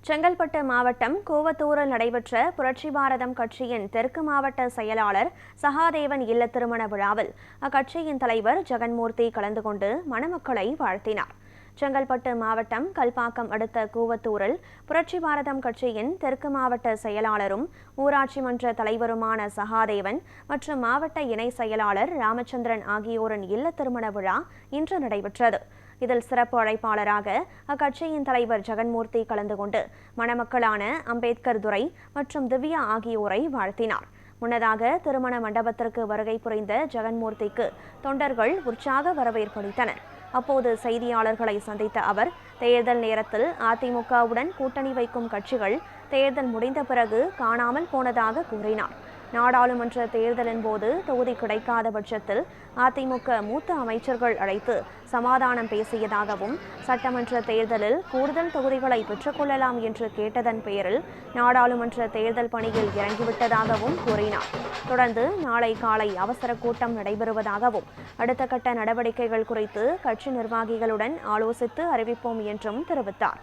செங்கல்பட்டு மாவட்டம் கூவத்தூரில் நடைபெற்ற புரட்சி பாரதம் கட்சியின் தெற்கு மாவட்ட செயலாளர் சகாதேவன் இல்ல திருமண விழாவில் அக்கட்சியின் தலைவர் ஜெகன்மூர்த்தி கலந்து கொண்டு மணமக்களை வாழ்த்தினார். செங்கல்பட்டு மாவட்டம் கல்பாக்கம் அடுத்த கூவத்தூரில் புரட்சி பாரதம் கட்சியின் தெற்கு மாவட்ட செயலாளரும் ஊராட்சி மன்ற தலைவருமான சகாதேவன் மற்றும் மாவட்ட இணை செயலாளர் ராமச்சந்திரன் ஆகியோரின் இல்ல திருமண விழா இன்று நடைபெற்றது. இதில் சிறப்பு அழைப்பாளராக அக்கட்சியின் தலைவர் ஜெகன்மூர்த்தி கலந்து கொண்டு மணமக்களான அம்பேத்கர் துரை மற்றும் திவ்யா ஆகியோரை வாழ்த்தினார். முன்னதாக திருமண மண்டபத்திற்கு வருகை புரிந்த ஜெகன்மூர்த்திக்கு தொண்டர்கள் உற்சாக வரவேற்பளித்தனர். அப்போது செய்தியாளர்களை சந்தித்த அவர் தேர்தல் நேரத்தில் அதிமுகவுடன் கூட்டணி வைக்கும் கட்சிகள் தேர்தல் முடிந்த பிறகு காணாமல் போனதாக கூறினார். நாடாளுமன்ற தேர்தலின் போது தொகுதி கிடைக்காத பட்சத்தில் அதிமுக மூத்த அமைச்சர்கள் அழைத்து சமாதானம் பேசியதாகவும் சட்டமன்ற தேர்தலில் கூடுதல் தொகுதிகளை பெற்றுக்கொள்ளலாம் என்று கேட்டதன் பேரில் நாடாளுமன்ற தேர்தல் பணியில் இறங்கிவிட்டதாகவும் கூறினார். தொடர்ந்து நாளை காலை அவசர கூட்டம் நடைபெறுவதாகவும் அடுத்த கட்ட நடவடிக்கைகள் குறித்து கட்சி நிர்வாகிகளுடன் ஆலோசித்து அறிவிப்போம் என்றும் தெரிவித்தார்.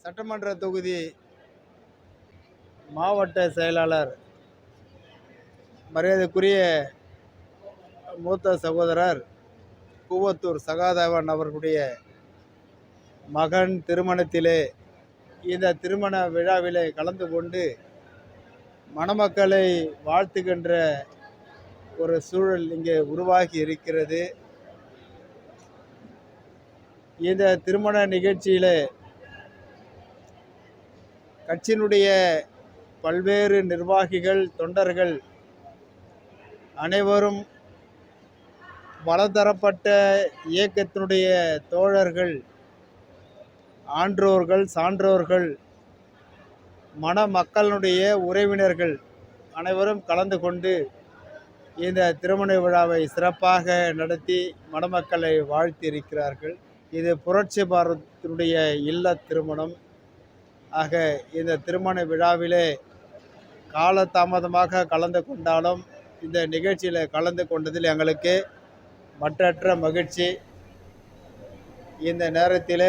சட்டமன்ற தொகுதி மாவட்ட செயலாளர் மரியாதைக்குரிய மூத்த சகோதரர் கூவத்தூர் சகாதேவன் அவர்களுடைய மகன் திருமணத்திலே இந்த திருமண விழாவிலே கலந்து கொண்டு மணமக்களை வாழ்த்துகின்ற ஒரு சூழல் இங்கே உருவாகி இருக்கிறது. இந்த திருமண நிகழ்ச்சியிலே கட்சியினுடைய பல்வேறு நிர்வாகிகள் தொண்டர்கள் அனைவரும் பலதரப்பட்ட இயக்கத்தினுடைய தோழர்கள் ஆன்றோர்கள் சான்றோர்கள் மணமக்களுடைய உறவினர்கள் அனைவரும் கலந்து கொண்டு இந்த திருமண விழாவை சிறப்பாக நடத்தி மணமக்களை வாழ்த்தி இருக்கிறார்கள். இது புரட்சி பாரதத்தினுடைய இல்ல திருமணம் ஆக இந்த திருமண விழாவிலே காலதாமதமாக கலந்து கொண்டாலும் இந்த நிகழ்ச்சியில் கலந்து கொண்டதில் எங்களுக்கு மற்றற்ற மகிழ்ச்சி. இந்த நேரத்தில்